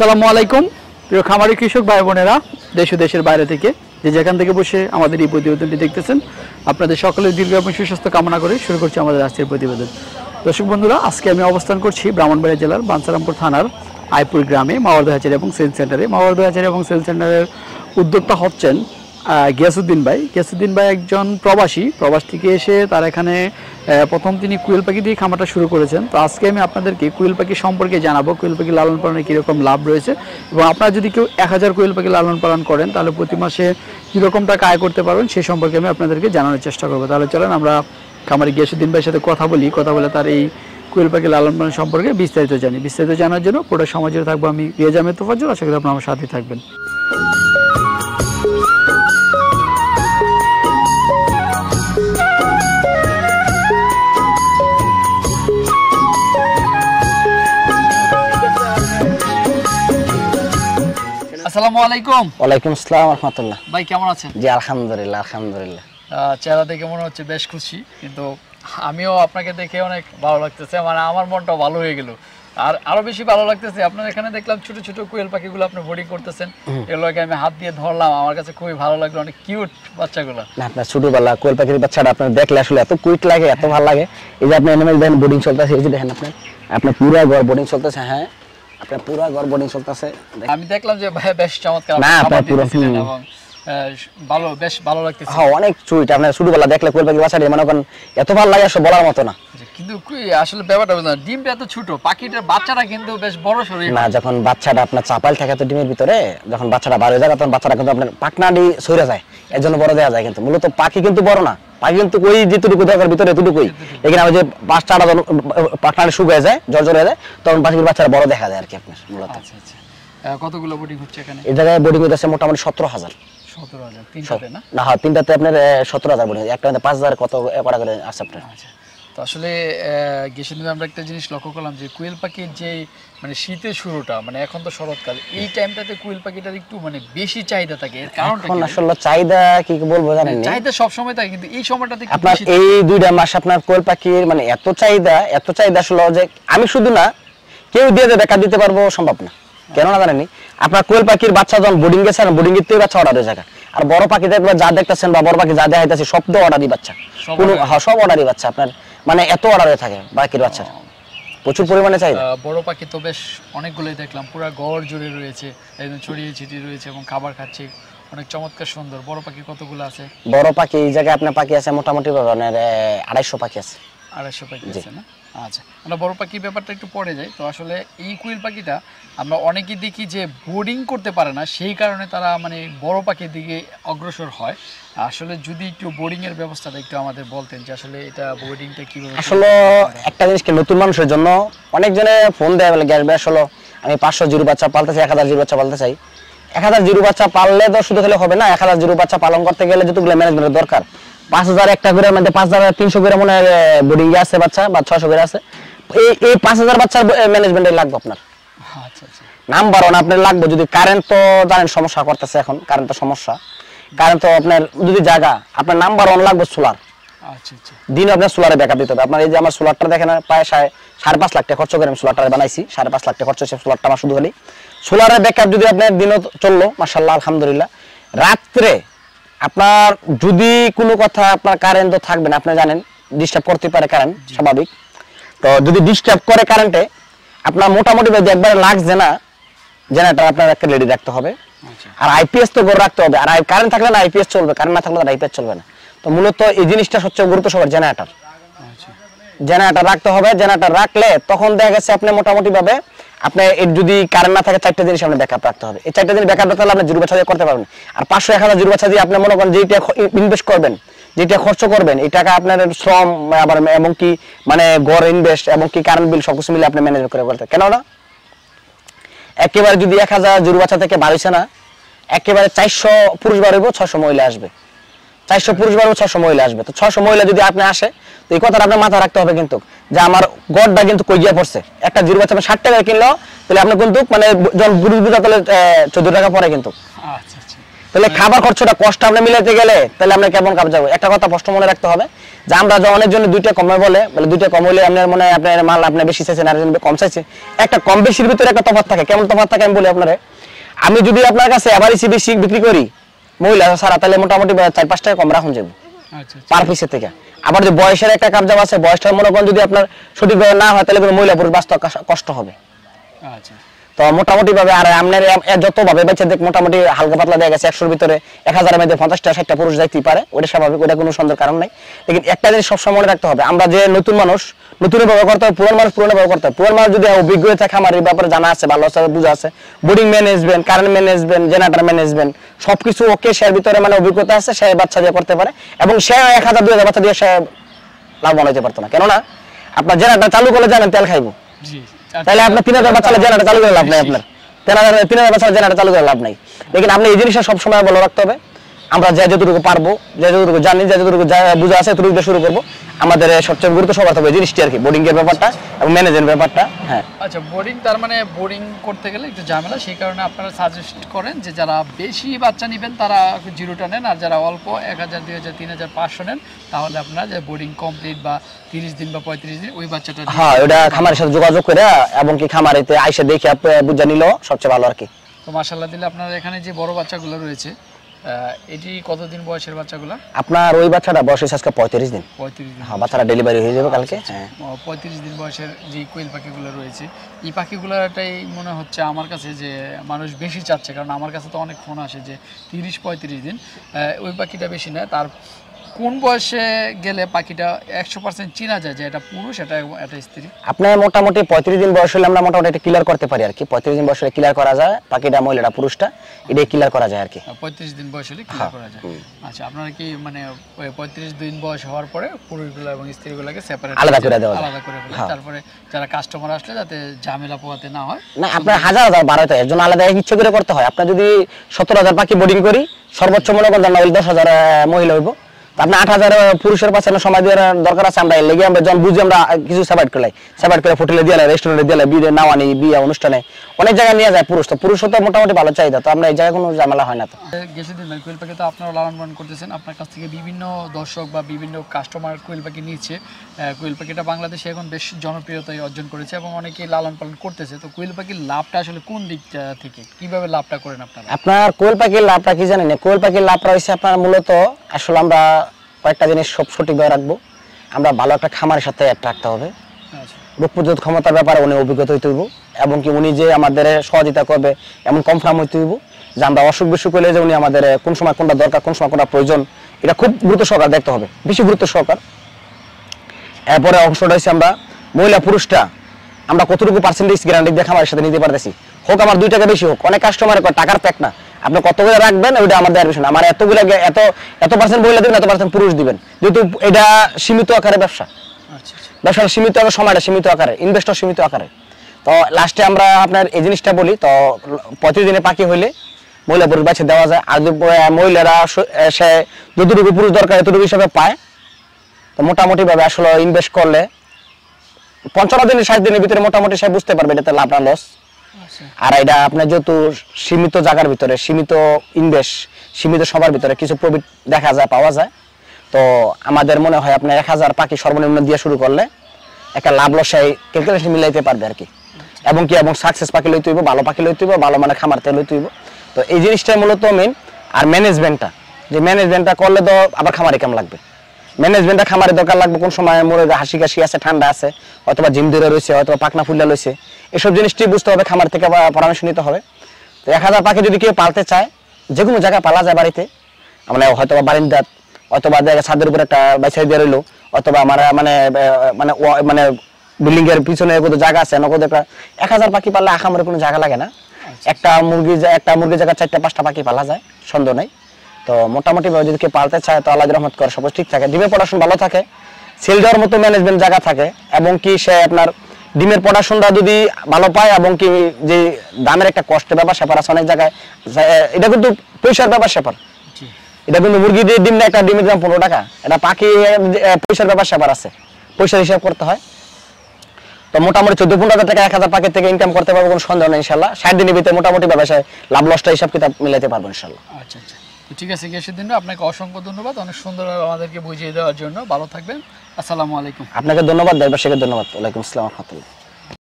আসসালামু আলাইকুম প্রিয় খামারি কৃষক ভাই বোনেরা, দেশ ও দেশের বাইরে থেকে যে যেখান থেকে বসে আমাদের এই প্রতিবেদনটি দেখতেছেন, আপনাদের সকলের দীর্ঘ এবং সুস্বাস্থ্য কামনা করে শুরু করছি আমাদের আজকের প্রতিবেদন। দর্শক বন্ধুরা, আজকে আমি অবস্থান করছি ব্রাহ্মণবাড়িয়া জেলার বাঞ্ছারামপুর থানার আইপুর গ্রামে মাওয়ারদহ হ্যাচারি এবং সেল সেন্টারে। মাওয়ারদহ হ্যাচারি এবং সেল সেন্টারের উদ্যোক্তা হচ্ছেন গিয়াসউদ্দিন ভাই। গিয়াসউদ্দিন ভাই একজন প্রবাস থেকে এসে তার এখানে প্রথম তিনি কোয়েল পাখি দিয়ে খামারটা শুরু করেছেন। তো আজকে আমি আপনাদেরকে কোয়েল পাখি সম্পর্কে জানাবো, কোয়েল পাখি লালন পালনে কীরকম লাভ রয়েছে এবং আপনারা যদি কেউ 1000 কোয়েল পাখি লালন পালন করেন তাহলে প্রতি মাসে কীরকম টাকা আয় করতে পারবেন সে সম্পর্কে আমি আপনাদেরকে জানানোর চেষ্টা করবো। তাহলে চলেন আমরা খামারি গিয়াসউদ্দিন ভাইয়ের সাথে কথা বলে তার এই কোয়েল পাখি লালন পালন সম্পর্কে বিস্তারিত জানার জন্য পুরো সমাজে থাকবো আমি রিয়াজ আহমেদ তোফাজ্জল। আশা করি আপনারা আমার সাথে থাকবেন। আসসালামু আলাইকুম। ওয়ালাইকুম আসসালাম ওয়া রাহমাতুল্লাহ। ভাই কেমন আছেন? জি আলহামদুলিল্লাহ। চেহারা দেখে মনে হচ্ছে বেশ খুশি, কিন্তু আমিও আপনাকে দেখে অনেক ভালো লাগতেছে, মানে আমার মনটাও ভালো হয়ে গেল। আর আরো বেশি ভালো লাগতেছে আপনার এখানে দেখলাম ছোট ছোট কোয়েল পাখিগুলো আপনি বোর্ডিং করতেছেন, এগুলোকে আমি হাত দিয়ে ধরলাম, আমার কাছে খুবই ভালো লাগলো, অনেক কিউট বাচ্চাগুলো। না আপনার ছোটবেলা কোয়েল পাখির বাচ্চাটা আপনার দেখলে আসলে এত কুইট লাগে, এত ভালো লাগে। এই যে আপনি এনিমেল দেখেন বোর্ডিং চলতেছে, এই যে দেখেন আপনার পুরো ঘর বোর্ডিং চলতেছে। হ্যাঁ আপনার পুরো ঘর বোর্ডিং চলতেছে। আমি দেখলাম যে ভাই বেশ চমৎকার, না আপনার পুরো এবং বেশ ভালো লাগতেছে। হ্যাঁ অনেক সুইট। আপনার ছোটবেলা দেখলে কোয়েল পাখির বাচ্চাটা মনে করেন এত ভালো লাগে আসলে বলার মতো না। কিন্তু আসলে ব্যাপারটা বুঝলাম, ডিমটা এত ছোট, পাখিটার বাচ্চাটা কিন্তু বেশ বড় শরীর না। যখন বাচ্চাটা আপনার চাপাল থাকে তো ডিমের ভিতরে, যখন বাচ্চাটা বার হয়ে যায় তখন বাচ্চাটা কিন্তু আপনার পাখনাডি সরে যায়, এর জন্য বড় দেওয়া যায়। কিন্তু মূলত পাখি কিন্তু বড় না, পাখি কিন্তু ওই যেটুকু দরকার ভিতরে এতটুকুই। এখানে আমি যে বাচ্চাটা পাখনাডি শুকিয়ে যায়, জর্জর হয়ে যায়, তখন পাখির বাচ্চাটা বড় দেখা যায় আর কি আপনার মূলত। আচ্ছা আচ্ছা, কতগুলো বোর্ডিং হচ্ছে এখানে? এই জায়গায় বোর্ডিং হচ্ছে মোটামুটি 17,000। 17,000 তিনটাতে না? না হ্যাঁ তিনটাতে আপনার 17,000 বোর্ডিং, একটাতে 5,000 কত করা করে আছে আপনার। আচ্ছা, তো আসলে গেছিলাম আমরা একটা জিনিস লক্ষ্য করলাম যে কোয়েল পাখির যে মানে শীতের শুরুটা, মানে এখন তো শরৎকাল, এই টাইমটাতে কোয়েল পাখিটার একটু মানে বেশি চাহিদা থাকে। এর কারণটা কি? আসলে চাহিদা কি বলবো জানেন না, চাহিদা সব সময় থাকে, কিন্তু এই সময়টাতে আপনার এই 2টা মাস আপনার কোয়েল পাখির মানে এত চাহিদা আসলে যে আমি শুধু না কেউ দিয়ে দেখা দিতে পারবো সম্ভব না। কেন না জানেনি, আপনার কোয়েল পাখির বাচ্চা যখন বোর্ডিং গেছে আর বোর্ডিং এর থেকে বাচ্চা অর্ডার হয়ে যায়। আর বড় পাখি দেখবেন যা দেখতেছেন বা বড় পাখি যা দেখাইতেছে সব তো অর্ডারই বাচ্চা, কোনো সব অর্ডারই বাচ্চা আপনার, মানে এত অর্ডার হয়ে থাকে পাখির বাচ্চা, প্রচুর পরিমাণে চাহিদা। বড় পাখি তো বেশ অনেকগুলোই দেখলাম, পুরো ঘর জুড়ে রয়েছে, একদম ছড়িয়ে ছিটিয়ে রয়েছে এবং খাবার খাচ্ছে, অনেক চমৎকার সুন্দর। বড় পাখি কতগুলো আছে? বড় পাখি এই জায়গায় আপনার পাখি আছে মোটামুটি 250 পাখি আছে। 250 পাখি আছে না? আচ্ছা, আমরা বড় পাখির ব্যাপারটা একটু পড়ে যাই। তো আসলে এই কোয়েল পাখিটা আমরা অনেকেই দেখি যে বোর্ডিং করতে পারে না, সেই কারণে তারা মানে বড় পাখির দিকে অগ্রসর হয়। আসলে যদি একটু বোর্ডিং এর ব্যবস্থাটা একটু আমাদের বলতেন যে আসলে এটা বোর্ডিংটা কিভাবে। আসলে একটা জিনিস কি, নতুন মানুষের জন্য অনেক জনে ফোন দেয় বলে গ্যাস ব্যাস হলো আমি 500 জিরো বাচ্চা পালতে চাই, 1000 জিরো বাচ্চা পালতে চাই। 1000 জিরো বাচ্চা পাললে তো শুধু হলে হবে না, 1000 জিরো বাচ্চা পালন করতে গেলে যতগুলো ম্যানেজমেন্টের দরকার, 5000 একটা করে মধ্যে 5300 করে মনে বোর্ডিং এ আছে বাচ্চা, বা 600 করে আছে। এই 5000 বাচ্চার ম্যানেজমেন্টে লাগবে আপনার। আচ্ছা আচ্ছা, নাম্বার 1 আপনার লাগবে। যদি কারেন্ট তো জানেন সমস্যা করতেছে এখন, কারেন্ট তো সমস্যা, কারেন্ট তো আপনার যদি জায়গা আপনার নাম্বার 1 লাগবে সোলার। আচ্ছা আচ্ছা, দিন আপনার সোলারে ব্যাকআপ দিতে হবে আপনার। এই যে আমার সোলারটা দেখেন প্রায় 5.5 লাখ টাকা খরচ করে আমি সোলারটা বানাইছি, 5.5 লাখ টাকা খরচ হচ্ছে সোলারটা আমার শুধু হলেই। সোলারের ব্যাকআপ যদি আপনার দিনও চললো মাশাআল্লাহ আলহামদুলিল্লাহ। রাত্রে আপনার যদি কোনো কথা আপনার কারেন্ট তো থাকবে না, আপনি জানেন ডিস্টার্ব করতে পারে কারেন্ট, স্বাভাবিক। তো যদি ডিস্টার্ব করে কারেন্টে আপনার মোটামুটি একবার লাগছে না, জেনারেটর আপনার একটা রেডি রাখতে হবে। আর আইপিএস তো গড়ে রাখতে হবে। আর কারেন্ট থাকলে না আইপিএস চলবে, কারেন্ট না থাকলে আইপিএস চলবে না। তো মূলত এই জিনিসটা সবচেয়ে গুরুত্ব সবার জেনারেটর। জেনারেটর রাখতে হবে। জেনারেটর রাখলে তখন দেখা গেছে আপনি মোটামুটি ভাবে আপনি যদি কারেন্ট না থাকে 4টা জিনিস আপনি ব্যাকআপ রাখতে হবে। এই 4টা জিনিস ব্যাকআপ রাখতে হলে আপনি জিরো বাচ্চা করতে পারবেন। আর 500-1000 জিরো বাচ্চা দিয়ে আপনি মনে করেন যেটা ইনভেস্ট করবেন, যেটা খরচ করবেন, এই টাকা আপনার শ্রম আবার এবং কি মানে গড় ইনভেস্ট এবং কি কারেন্ট বিল সবকিছু মিলে আপনি ম্যানেজ করে করতে। কেন না একেবারে যদি 1000 জিরো বাচ্চা থেকে বাড়িছে না, একেবারে 400 পুরুষ বাড়িব, 600 মহিলা আসবে। 400 পুরুষ বাড়িব, 600 মহিলা আসবে। তো 600 মহিলা যদি আপনি আসে, তো এই কথাটা আপনার মাথায় রাখতে হবে কিন্তু যে আমার গড়টা কিন্তু কই গিয়ে পড়ছে। একটা জিরো বাচ্চা 60 টাকা কিনলো, তাহলে আপনি কিন্তু মানে যখন পুরুষ বুঝা তাহলে 14 টাকা পড়ে কিন্তু। আচ্ছা আচ্ছা, তাহলে খাবার খরচটা কষ্ট আপনি মিলাতে গেলে তাহলে আমরা কেমন কাজ যাবো? একটা কথা স্পষ্ট মনে রাখতে হবে যে আমরা অনেক জন দুইটা কমে বলে দুইটা কম হলে আপনার মনে হয় আপনার মাল আপনি বেশি চাইছেন আর কম চাইছে, একটা কম বেশির ভিতরে একটা তফাৎ থাকে। কেমন তফাৎ থাকে আমি বলি আপনারে, আমি যদি আপনার কাছে এভারেজ বেশি বিক্রি করি মহিলা সারা তাহলে মোটামুটি 4-5 টাকা কম রাখুন যাবো পার পিসের থেকে। আবার যে বয়সের একটা কাবজাব আছে, বয়সটা মনে করেন যদি আপনার সঠিকভাবে না হয় তাহলে মহিলা পুরুষ বাস্তব কষ্ট হবে। আচ্ছা, তো মোটামুটি ভাবে আর আপনার যত ভাবে বেঁচে দেখ মোটামুটি হালকা পাতলা দেখা গেছে 100-র ভিতরে 1000-এর মধ্যে 50-60টা পুরুষ যাইতেই পারে, ওটা স্বাভাবিক, ওটা কোনো সন্দেহের কারণ নাই। লেকিন একটা জিনিস সবসময় মনে রাখতে হবে, আমরা যে নতুন মানুষ নতুন ব্যবহার করতে হবে, পুরান মানুষ পুরানো ব্যবহার করতে হবে। পুরান মানুষ যদি অভিজ্ঞ হয়ে থাকে, আমার এই ব্যাপারে জানা আছে, ভালো আছে, বুঝা আছে, boarding management, current management, generator management সবকিছু ওকে, সে ভিতরে মানে অভিজ্ঞতা আছে, সে বাচ্চা দিয়ে করতে পারে এবং সে 1000-2000 বাচ্চা দিয়ে সে লাভবান হতে পারতো না। কেননা আপনার জেনারেটর চালু করলে জানেন তেল খাইবো, তাহলে আপনার 3000 বাচ্চা জেনারেটর চালু করে লাভ নাই, আপনার 3000 বাচ্চা জেনারেটর চালু করে লাভ নাই। লেকিন আপনি এই জিনিসটা সবসময় বলে রাখতে হবে, আমরা যে যতটুকু পারবো, যে যতটুকু জানি, যে যতটুকু বুঝা আছে ততটুকু দিয়ে শুরু করবো। আমাদের সবচেয়ে গুরুত্ব সবার হবে জিনিসটি আর কি, বোর্ডিং এর ব্যাপারটা এবং ম্যানেজমেন্ট ব্যাপারটা। হ্যাঁ, আচ্ছা, বোর্ডিং তার মানে বোর্ডিং করতে গেলে একটু ঝামেলা, সেই কারণে আপনারা সাজেস্ট করেন যে যারা বেশি বাচ্চা নেবেন তারা 0টা নেন, আর যারা অল্প 1000, 2000, 3500 নেন তাহলে আপনারা যে বোর্ডিং কমপ্লিট বা 30 দিন বা 35 দিন ওই বাচ্চাটা। হ্যাঁ, ওটা খামারের সাথে যোগাযোগ করে এবং কি খামারেতে আইসা দেখে বুঝা নিল সবচেয়ে ভালো আর কি। তো মাশাআল্লাহ দিলে আপনার এখানে যে বড় বাচ্চাগুলো রয়েছে, এটি কতদিন বয়সের বাচ্চাগুলো? আপনার ওই বাচ্চাটা বয়স হচ্ছে আজকে 35 দিন। 35 দিন। হ্যাঁ, বাচ্চাটা ডেলিভারি হয়ে যাবে কালকে। হ্যাঁ, 35 দিন বয়সের যে কোয়েল পাখিগুলো রয়েছে, এই পাখিগুলোটাই মনে হচ্ছে আমার কাছে যে মানুষ বেশি চাচ্ছে, কারণ আমার কাছে তো অনেক ফোন আসে যে 30-35 দিন। ওই পাখিটা বেশি নয়, তার কোন বয়সে গেলে পাখিটা 100% চেনা যায় যে এটা পুরুষ, এটা স্ত্রী? আপনার মোটামুটি 35 দিন বয়স হলে আমরা মোটামুটি এটা ক্লিয়ার করতে পারি আর কি। 35 দিন বয়স হলে ক্লিয়ার করা যায় পাখিটা মহিলাটা পুরুষটা, এটাই ক্লিয়ার করা যায় আর কি। 35 দিন বয়স হলে ক্লিয়ার করা যায়। আচ্ছা, আপনারা কি মানে 35 দিন বয়স হওয়ার পরে পুরুষগুলো এবং স্ত্রীগুলোকে সেপারেট আলাদা করে দেওয়া যায়, আলাদা করে ফেলে, তারপরে যারা কাস্টমার আসলে যাতে ঝামেলা পোহাতে না হয়। না, আপনার 1000 12 এর জন্য আলাদা ইচ্ছে করে করতে হয়। আপনার যদি 17000 পাখি বোর্ডিং করি, সর্বোচ্চ মনে করেন না হলে 10000 মহিলা হইব, আপনার 8000 পুরুষের পাশে সময় দেওয়ার দরকার আছে। আমরা লেগে আমরা যখন বুঝি আমরা কিছু সেপারেট করে হোটেলে দিয়ে রেস্টুরেন্টে দিয়ে বিয়ে নাওয়ানি বিয়ে অনুষ্ঠানে অনেক জায়গায় নিয়ে যায় পুরুষ। তো পুরুষ তো মোটামুটি ভালো চাহিদা, তো আমরা এই জায়গায় কোনো ঝামেলা হয় না। তো গেছে দিন কোয়েল পাখি তো আপনারা লালন পালন করতেছেন, আপনার কাছ থেকে বিভিন্ন দর্শক বা বিভিন্ন কাস্টমার কোয়েল পাখি নিচ্ছে। কোয়েল পাখিটা বাংলাদেশে এখন বেশ জনপ্রিয়তায় অর্জন করেছে এবং অনেকেই লালন পালন করতেছে। তো কোয়েল পাখির লাভটা আসলে কোন দিকটা থেকে, কিভাবে লাভটা করেন আপনারা? আপনার কোয়েল পাখির লাভটা কি জানেন? কোয়েল পাখির লাভটা হচ্ছে আপনার মূলত আসলে আমরা কয়েকটা জিনিস সব সঠিকভাবে রাখবো। আমরা ভালো একটা খামারের সাথে রাখতে হবে, রোগ প্রতিরোধ ক্ষমতার ব্যাপারে উনি অভিজ্ঞতা হইতে হইব এবং কি উনি যে আমাদের সহযোগিতা করবে এমন কনফার্ম হইতে হইব যে আমরা অসুখ বিসুখ হলে যে উনি আমাদের কোন সময় কোনটা দরকার, কোন সময় কোনটা প্রয়োজন, এটা খুব গুরুত্ব সহকারে দেখতে হবে, বেশি গুরুত্ব সহকার। এরপরে অংশটা হচ্ছে আমরা মহিলা পুরুষটা আমরা কতটুকু পার্সেন্টেজ গ্যারান্টি দিয়ে খামারের সাথে নিতে পারতেছি, হোক আমার 2 টাকা বেশি হোক। অনেক কাস্টমার টাকার প্যাক না, আপনি কতগুলো রাখবেন ওইটা আমাদের বিষয় না, আমার এতগুলো এত পার্সেন্ট মহিলা দিবেন, এত পার্সেন্ট পুরুষ দিবেন, যেহেতু এটা সীমিত আকারে ব্যবসা, ব্যবসার সীমিত আকারে, সময়টা সীমিত আকারে, ইনভেস্টর সীমিত আকারে। তো লাস্টে আমরা আপনার এই জিনিসটা বলি, তো 35 দিনে পাখি হইলে মহিলা পুরুষ বাছে দেওয়া যায়। আর যদি মহিলারা সে যতটুকু পুরুষ দরকার এতটুকু হিসাবে পায়, তো মোটামুটি ভাবে আসলে ইনভেস্ট করলে 55 দিনের 60 দিনের ভিতরে মোটামুটি সে বুঝতে পারবে এটাতে লাভ না লস। আর এটা আপনার যেহেতু সীমিত জায়গার ভিতরে, সীমিত ইনভেস্ট, সীমিত সবার ভিতরে কিছু প্রফিট দেখা যায়, পাওয়া যায়। তো আমাদের মনে হয় আপনার 1000 পাখি সর্বনিম্ন দিয়ে শুরু করলে একটা লাভ লস ক্যালকুলেশন মিলাইতে পারবে আর কি। এবং সাকসেস পাখি লইতে হইব, ভালো পাখি লইতে হইব, ভালো মানে খামার তেল লইতে হইব। তো এই জিনিসটাই মূলত মেইন। আর ম্যানেজমেন্টটা করলে তো আবার খামারে কেমন লাগবে, ম্যানেজমেন্টটা খামারে দরকার লাগবে। কোন সময় মোরে হাসি কাশি আছে, ঠান্ডা আছে, অথবা জিম ধরে রয়েছে, অথবা পাকনা ফুল্লা লইছে, এসব জিনিসটি বুঝতে হবে, খামার থেকে পরামর্শ নিতে হবে। তো 1000 পাখি যদি কেউ পালতে চায়, যে কোনো জায়গায় পালা যায় বাড়িতে, মানে হয়তো বারিন্দাত, অথবা ছাদের উপরে একটা বাইসাই দিয়ে রইলো, অথবা আমার মানে মানে মানে বিল্ডিং এর পিছনে কত জায়গা আছে, নগদ একটা 1000 পাখি পাললে আখামরে কোনো জায়গা লাগে না। একটা মুরগির জায়গা 4টা-5টা পাখি পালা যায়, সন্দেহ নাই। তো মোটামুটি ভাবে যদি কেউ পালতে চায় তো আল্লাহর রহমত করে সব ঠিক থাকে, ডিমের প্রোডাকশন ভালো থাকে, সেল দেওয়ার মতো ম্যানেজমেন্ট জায়গা থাকে, এবং কি সে আপনার ডিমের প্রোডাকশনটা যদি ভালো পায়, এবং কি যে দামের একটা কষ্টের ব্যাপার স্যাপার আছে অনেক জায়গায়, এটা কিন্তু পয়সার ব্যাপার স্যাপার। এটা কিন্তু মুরগি দিয়ে ডিম না, একটা ডিমের দাম 15 টাকা, এটা পাখি পয়সার ব্যাপার স্যাপার আছে, পয়সার হিসাব করতে হয়। তো মোটামুটি 14-15 হাজার টাকা 1000 প্যাকেট থেকে ইনকাম করতে পারবো, কোনো সন্দেহ নেই ইনশাআল্লাহ। 60 দিনের ভিতরে মোটামুটি ব্যবসায় লাভ লসটা হিসাব কিতাব মিলাতে পারবো ইনশাআল্লাহ। আচ্ছা আচ্ছা, তো ঠিক আছে গিয়াসউদ্দিন ভাই, আপনাকে অসংখ্য ধন্যবাদ অনেক সুন্দরভাবে আমাদেরকে বুঝিয়ে দেওয়ার জন্য। ভালো থাকবেন, আসসালামু আলাইকুম। আপনাকে ধন্যবাদ, দেশবাসীকে ধন্যবাদ। ওয়ালাইকুম আসসালাম ওয়া রাহমাতুল্লাহ।